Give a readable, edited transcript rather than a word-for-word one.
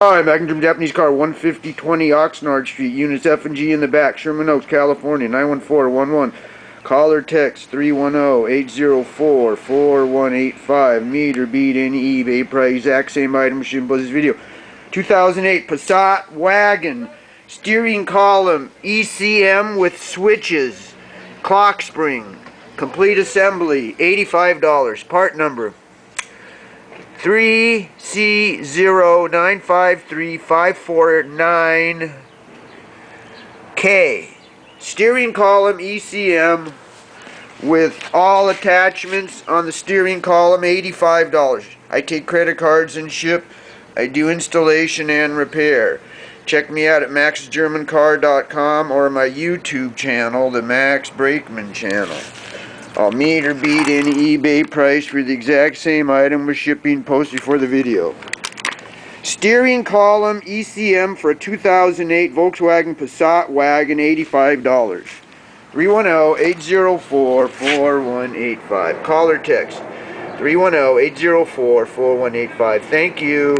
Hi, Wagon from Japanese car, 15020 Oxnard Street, units F and G in the back, Sherman Oaks, California, 91411. Call or text 310-804-4185. Meter beat any eBay price, exact same item, machine plus this video. 2008 Passat Wagon, steering column, ECM with switches, clock spring, complete assembly, $85. Part number 3C0953549K. Steering column ECM with all attachments on the steering column, $85. I take credit cards and ship. I do installation and repair. Check me out at maxgermancar.com or my YouTube channel, the Max Brakeman channel. I'll meet or beat any eBay price for the exact same item with shipping posted for the video. Steering column ECM for a 2008 Volkswagen Passat Wagon, $85. 310-804-4185. Call or text 310-804-4185. Thank you.